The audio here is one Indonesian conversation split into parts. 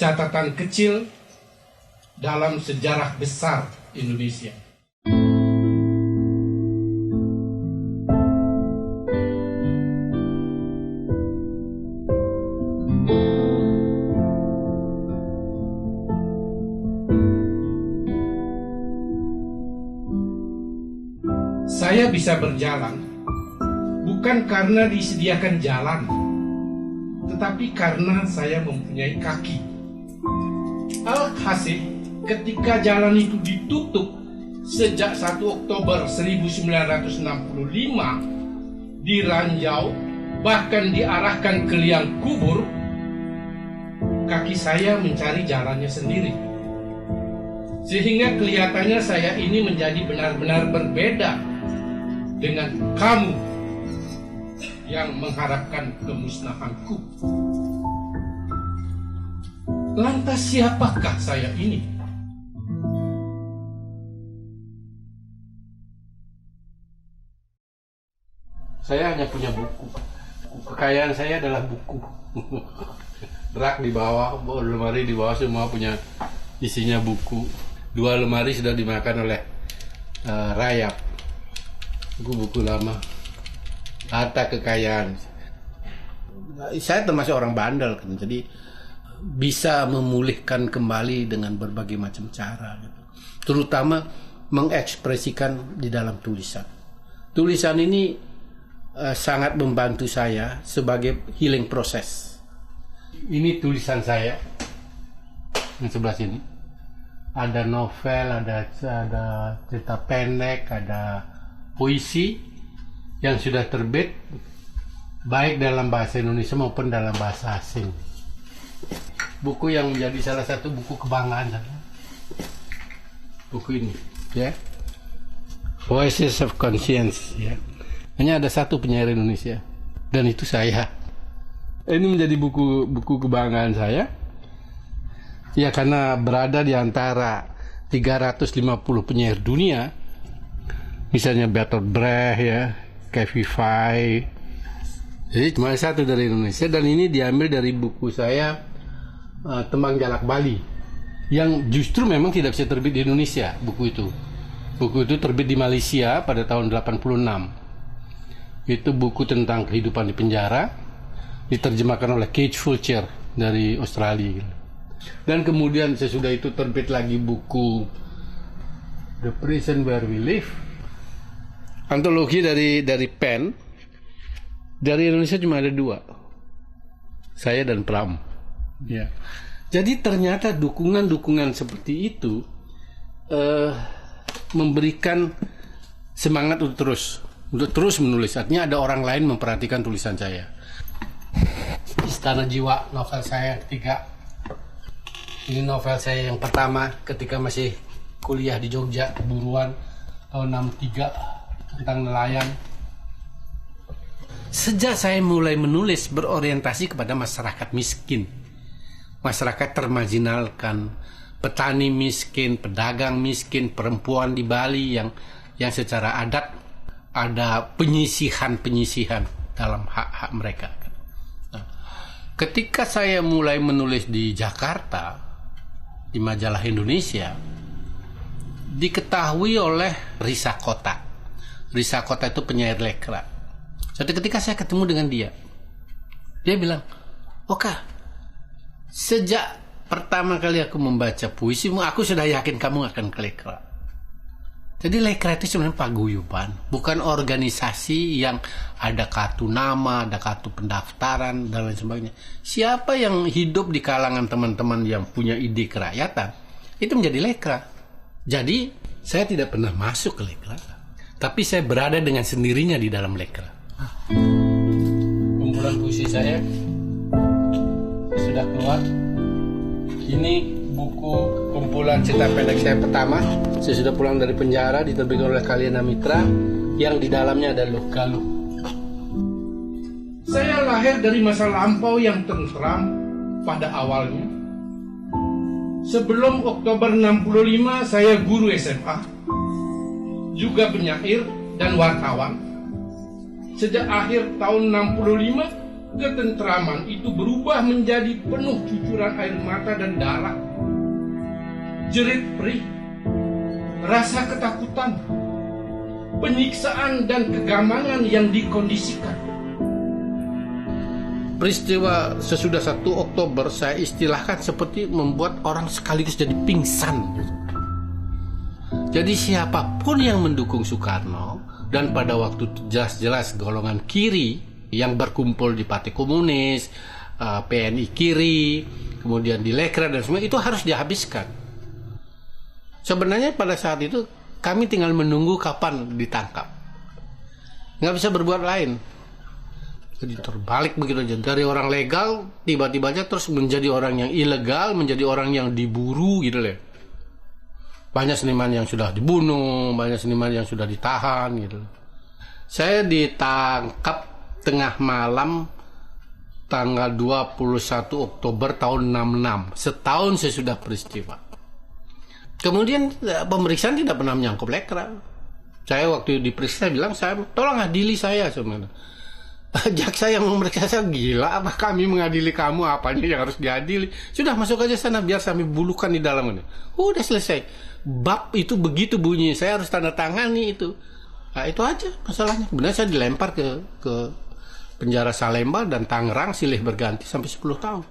catatan kecil dalam sejarah besar Indonesia. Saya bisa berjalan bukan karena disediakan jalan, tetapi karena saya mempunyai kaki. Alhasil, ketika jalan itu ditutup sejak 1 Oktober 1965, diranjau, bahkan diarahkan ke liang kubur, kaki saya mencari jalannya sendiri. Sehingga kelihatannya saya ini menjadi benar-benar berbeda dengan kamu yang mengharapkan kemusnahanku. Lantas siapakah saya ini? Saya hanya punya buku. Kekayaan saya adalah buku. Rak di bawah, lemari di bawah semua punya isinya buku. 2 lemari sudah dimakan oleh rayap. Buku-buku lama. Harta kekayaan. Saya termasuk orang bandel kan, jadi bisa memulihkan kembali dengan berbagai macam cara gitu. Terutama mengekspresikan di dalam tulisan. Tulisan ini sangat membantu saya sebagai healing proses. Ini tulisan saya yang sebelah sini. Ada novel, ada cerita pendek, ada puisi yang sudah terbit baik dalam bahasa Indonesia maupun dalam bahasa asing. Buku yang menjadi salah satu buku kebanggaan saya. Buku ini, ya. Voices of Conscience, ya. Hanya ada satu penyair Indonesia dan itu saya. Ini menjadi buku kebanggaan saya. Ya, karena berada di antara 350 penyair dunia. Misalnya Bertolt Brecht, ya, Kevin Fay. Jadi cuma satu dari Indonesia, dan ini diambil dari buku saya Tembang Jalak Bali, yang justru memang tidak bisa terbit di Indonesia. Buku itu terbit di Malaysia pada tahun 86. Itu buku tentang kehidupan di penjara, diterjemahkan oleh Cage Fulcher dari Australia. Dan kemudian sesudah itu terbit lagi buku The Prison Where We Live, antologi dari PEN. Dari Indonesia cuma ada 2, saya dan Pram, ya. Jadi ternyata dukungan seperti itu memberikan semangat untuk terus menulis. Artinya ada orang lain memperhatikan tulisan saya. Istana Jiwa, novel saya yang ketiga. Ini novel saya yang pertama ketika masih kuliah di Jogja, Keburuan, tahun 63. Tentang nelayan. Sejak saya mulai menulis berorientasi kepada masyarakat miskin, masyarakat termarginalkan, petani miskin, pedagang miskin, perempuan di Bali yang secara adat ada penyisihan dalam hak-hak mereka. Nah, ketika saya mulai menulis di Jakarta, di majalah Indonesia, diketahui oleh Risa Kota. Risa Kota itu penyair lekra. Suatu ketika saya ketemu dengan dia bilang, "Oka, sejak pertama kali aku membaca puisimu, aku sudah yakin kamu akan ke lekra." Jadi lekra itu sebenarnya paguyuban, bukan organisasi yang ada kartu nama, ada kartu pendaftaran, dan lain sebagainya. Siapa yang hidup di kalangan teman-teman yang punya ide kerakyatan, itu menjadi lekra. Jadi saya tidak pernah masuk ke lekra, tapi saya berada dengan sendirinya di dalam lekra. Kumpulan puisi saya sudah keluar. Ini buku kumpulan cerita pendek saya pertama. Saya sudah pulang dari penjara, diterbitkan oleh Kalyana Mitra, yang di dalamnya ada Luka-Luka. Saya lahir dari masa lampau yang tentram pada awalnya. Sebelum Oktober 65, saya guru SMA, juga penyair dan wartawan. Sejak akhir tahun 65, ketentraman itu berubah menjadi penuh cucuran air mata dan darah, jerit perih, rasa ketakutan, penyiksaan dan kegamangan yang dikondisikan. Peristiwa sesudah 1 Oktober saya istilahkan seperti membuat orang sekaligus jadi pingsan. Jadi siapapun yang mendukung Soekarno, dan pada waktu itu jelas-jelas golongan kiri yang berkumpul di Partai Komunis, PNI kiri, kemudian di Lekra dan semua itu harus dihabiskan. Sebenarnya pada saat itu kami tinggal menunggu kapan ditangkap. Nggak bisa berbuat lain. Jadi terbalik begitu aja. Dari orang legal tiba-tiba aja terus menjadi orang yang ilegal, menjadi orang yang diburu gitu loh. Banyak seniman yang sudah dibunuh, banyak seniman yang sudah ditahan gitu. Saya ditangkap tengah malam tanggal 21 Oktober tahun 66, setahun sesudah peristiwa. Kemudian pemeriksaan tidak pernah menyangkut Lekra. Saya waktu diperiksa bilang, saya tolong adili saya sebenarnya. Jaksa yang memeriksa saya, gila apa kami mengadili kamu, apanya yang harus diadili? Sudah masuk aja sana biar kami bulukan di dalam ini. Udah selesai. Bab itu begitu bunyi, saya harus tanda tangani itu. Nah, itu aja masalahnya. Kemudian saya dilempar ke penjara Salemba dan Tangerang silih berganti sampai 10 tahun.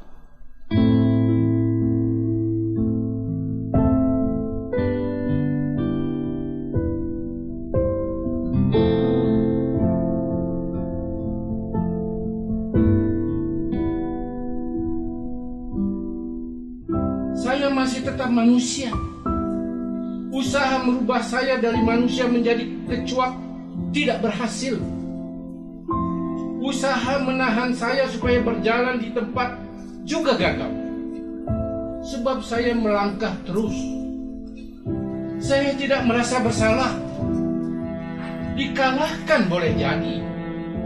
Saya masih tetap manusia. Usaha merubah saya dari manusia menjadi kecoak tidak berhasil. Usaha menahan saya supaya berjalan di tempat juga gagal. Sebab saya melangkah terus. Saya tidak merasa bersalah. Dikalahkan boleh jadi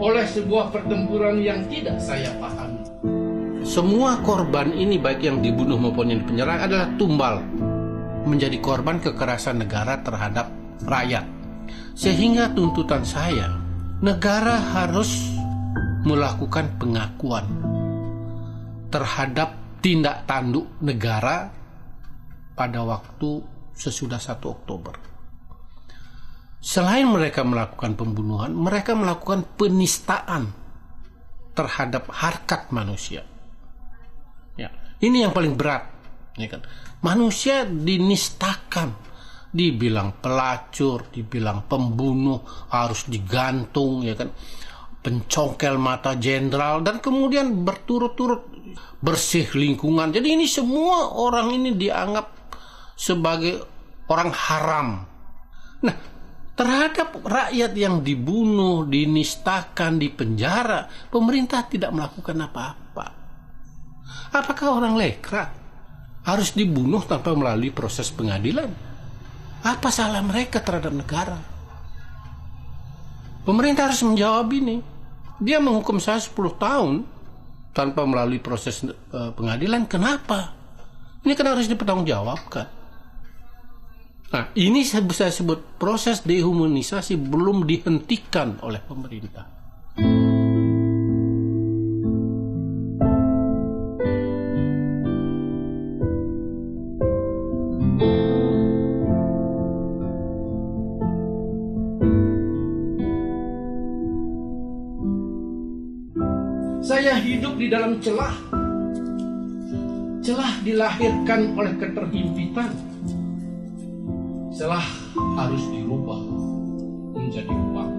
oleh sebuah pertempuran yang tidak saya pahami. Semua korban ini baik yang dibunuh maupun yang dipenjara adalah tumbal menjadi korban kekerasan negara terhadap rakyat. Sehingga tuntutan saya, negara harus melakukan pengakuan terhadap tindak tanduk negara pada waktu sesudah 1 Oktober. Selain mereka melakukan pembunuhan, mereka melakukan penistaan terhadap harkat manusia. Ya, ini yang paling berat, ya kan? Manusia dinistakan, dibilang pelacur, dibilang pembunuh, harus digantung, ya kan? Pencongkel mata jenderal, dan kemudian berturut-turut bersih lingkungan. Jadi ini semua orang ini dianggap sebagai orang haram. Nah, terhadap rakyat yang dibunuh, dinistakan, dipenjara, pemerintah tidak melakukan apa-apa. Apakah orang Lekra harus dibunuh tanpa melalui proses pengadilan? Apa salah mereka terhadap negara? Pemerintah harus menjawab ini. Dia menghukum saya 10 tahun tanpa melalui proses pengadilan. Kenapa? Ini kan harus dipertanggungjawabkan. Nah, ini saya sebut proses dehumanisasi belum dihentikan oleh pemerintah. Saya hidup di dalam celah. Celah dilahirkan oleh keterhimpitan. Celah harus dirubah menjadi ruang.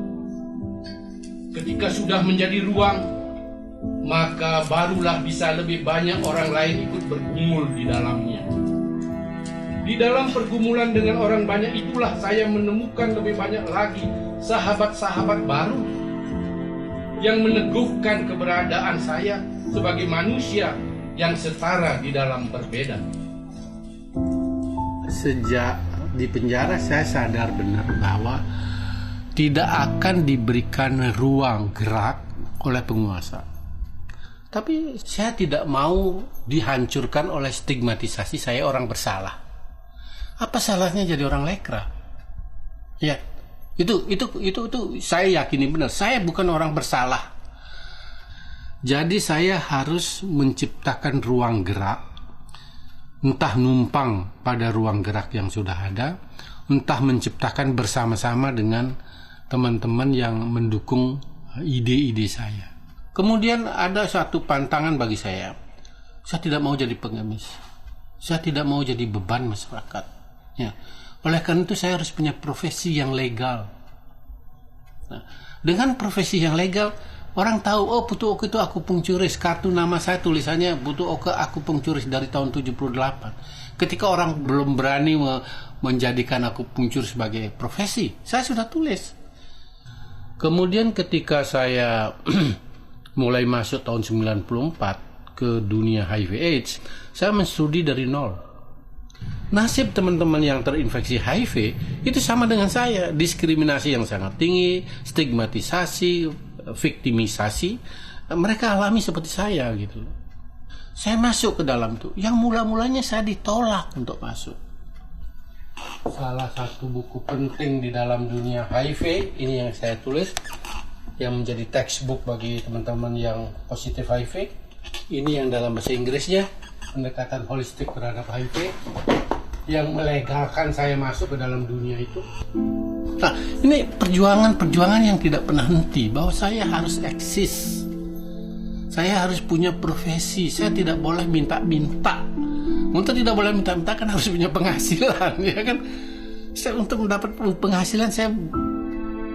Ketika sudah menjadi ruang, maka barulah bisa lebih banyak orang lain ikut bergumul di dalamnya. Di dalam pergumulan dengan orang banyak itulah saya menemukan lebih banyak lagi sahabat-sahabat baru yang meneguhkan keberadaan saya sebagai manusia yang setara di dalam berbeda. Sejak di penjara saya sadar benar bahwa tidak akan diberikan ruang gerak oleh penguasa. Tapi saya tidak mau dihancurkan oleh stigmatisasi saya orang bersalah. Apa salahnya jadi orang Lekra? Ya, itu saya yakini benar. Saya bukan orang bersalah. Jadi saya harus menciptakan ruang gerak, entah numpang pada ruang gerak yang sudah ada, entah menciptakan bersama-sama dengan teman-teman yang mendukung ide-ide saya. Kemudian ada satu pantangan bagi saya tidak mau jadi pengemis, saya tidak mau jadi beban masyarakat. Ya. Oleh karena itu saya harus punya profesi yang legal. Nah, dengan profesi yang legal, orang tahu, oh Putu Oka itu akupunkturis, kartu nama saya tulisannya Putu Oka akupunkturis dari tahun 78. Ketika orang belum berani menjadikan akupunktur sebagai profesi, saya sudah tulis. Kemudian ketika saya mulai masuk tahun 94 ke dunia HIV AIDS, saya menstudi dari nol. Nasib teman-teman yang terinfeksi HIV itu sama dengan saya, diskriminasi yang sangat tinggi, stigmatisasi, viktimisasi, mereka alami seperti saya gitu. Saya masuk ke dalam tuh, yang mula-mulanya saya ditolak untuk masuk. Salah satu buku penting di dalam dunia HIV ini yang saya tulis, yang menjadi textbook bagi teman-teman yang positif HIV. Ini yang dalam bahasa Inggrisnya, pendekatan holistik terhadap HIV, yang melegalkan saya masuk ke dalam dunia itu. Nah, ini perjuangan yang tidak pernah henti, bahwa saya harus eksis. Saya harus punya profesi, saya tidak boleh minta-minta. Untuk tidak boleh minta-minta kan harus punya penghasilan, ya kan? Untuk mendapat penghasilan saya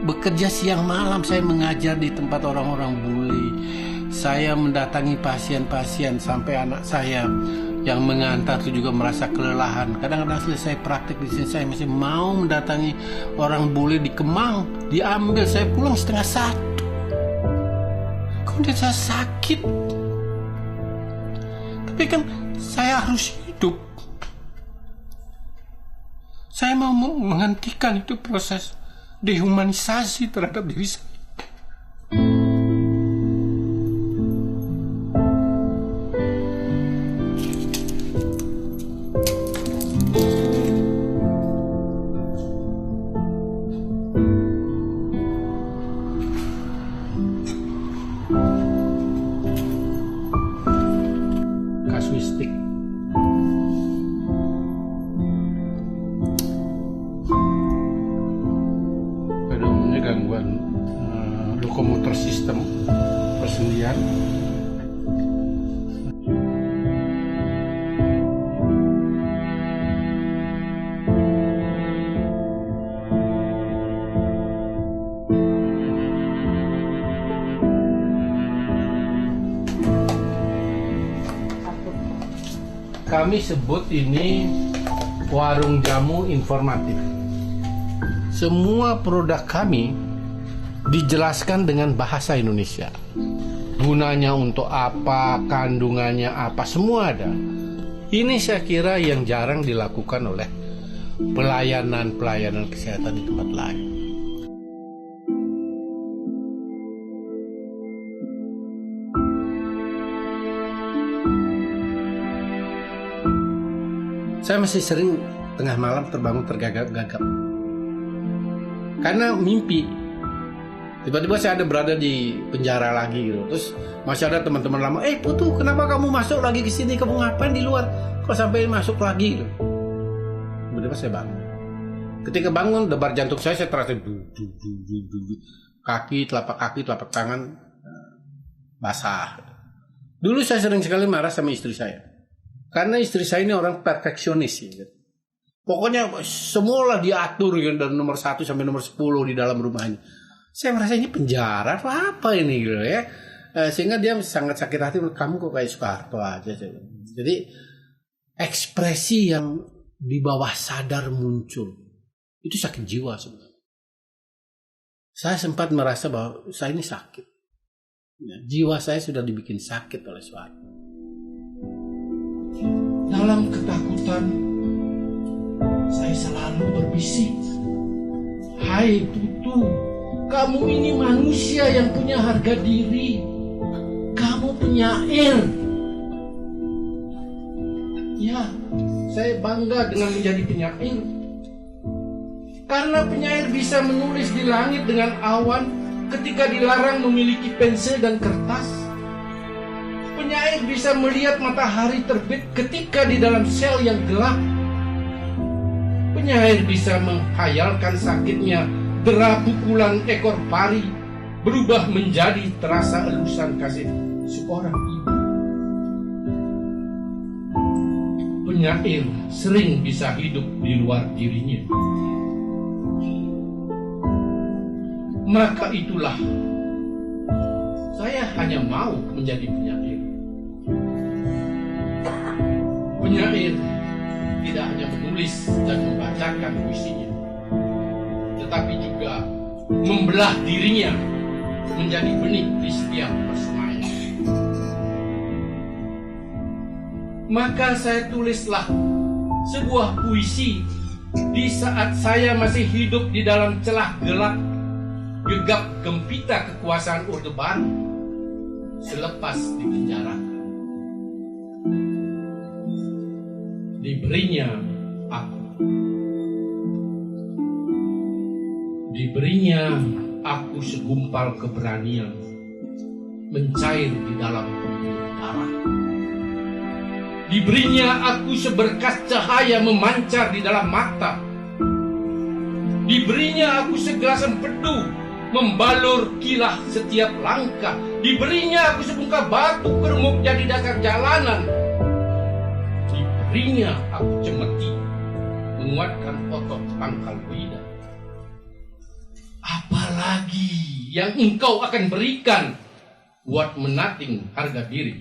bekerja siang malam, saya mengajar di tempat orang-orang bule. Saya mendatangi pasien-pasien sampai anak saya yang mengantar itu juga merasa kelelahan. Kadang-kadang selesai praktik di sini saya masih mau mendatangi orang bule di Kemang, diambil, saya pulang 12:30. Kemudian saya sakit. Tapi kan saya harus hidup. Saya mau menghentikan itu proses dehumanisasi terhadap diri saya. Kasuistik. Pada umumnya gangguan lokomotor sistem persendian. Kami sebut ini warung jamu informatif. Semua produk kami dijelaskan dengan bahasa Indonesia. Gunanya untuk apa, kandungannya apa, semua ada. Ini saya kira yang jarang dilakukan oleh pelayanan kesehatan di tempat lain. Saya masih sering tengah malam terbangun tergagap-gagap karena mimpi. Tiba-tiba saya ada berada di penjara lagi gitu. Terus masih ada teman-teman lama, Putu, kenapa kamu masuk lagi ke sini? Kamu ngapain di luar? Kok sampai masuk lagi gitu. Tiba-tiba saya bangun. Ketika bangun, debar jantung saya terasa kaki, telapak tangan basah. Dulu saya sering sekali marah sama istri saya. Karena istri saya ini orang perfeksionis gitu. Pokoknya semualah diatur gitu, dari nomor 1 sampai nomor 10 di dalam rumahnya. Saya merasa ini penjara atau apa ini gitu ya. Sehingga dia sangat sakit hati, kamu kok kayak Soeharto aja. Jadi ekspresi yang di bawah sadar muncul itu sakit jiwa sebenarnya. Saya sempat merasa bahwa saya ini sakit. Ya, jiwa saya sudah dibikin sakit oleh Soeharto. Dalam ketakutan, saya selalu berbisik, "Hai Putu, kamu ini manusia yang punya harga diri. Kamu penyair." Ya, saya bangga dengan menjadi penyair. Karena penyair bisa menulis di langit dengan awan ketika dilarang memiliki pensil dan kertas. Penyair bisa melihat matahari terbit ketika di dalam sel yang gelap. Penyair bisa menghayalkan sakitnya dera pukulan ekor pari berubah menjadi terasa elusan kasih seorang ibu. Penyair sering bisa hidup di luar dirinya. Maka itulah saya hanya mau menjadi penyair. Penyair tidak hanya menulis dan membacakan puisinya, tetapi juga membelah dirinya menjadi benih di setiap persemaian. Maka saya tulislah sebuah puisi di saat saya masih hidup di dalam celah gelap gegap gempita kekuasaan Orde Baru selepas dipenjarakan. Diberinya aku segumpal keberanian mencair di dalam pembuluh darah. Diberinya aku seberkas cahaya memancar di dalam mata. Diberinya aku segelas empedu membalur kilah setiap langkah. Diberinya aku sebungkah batu keremuk jadi dasar jalanan. Diberinya aku cemeti menguatkan otot pangkal lidah. Apalagi yang engkau akan berikan buat menating harga diri?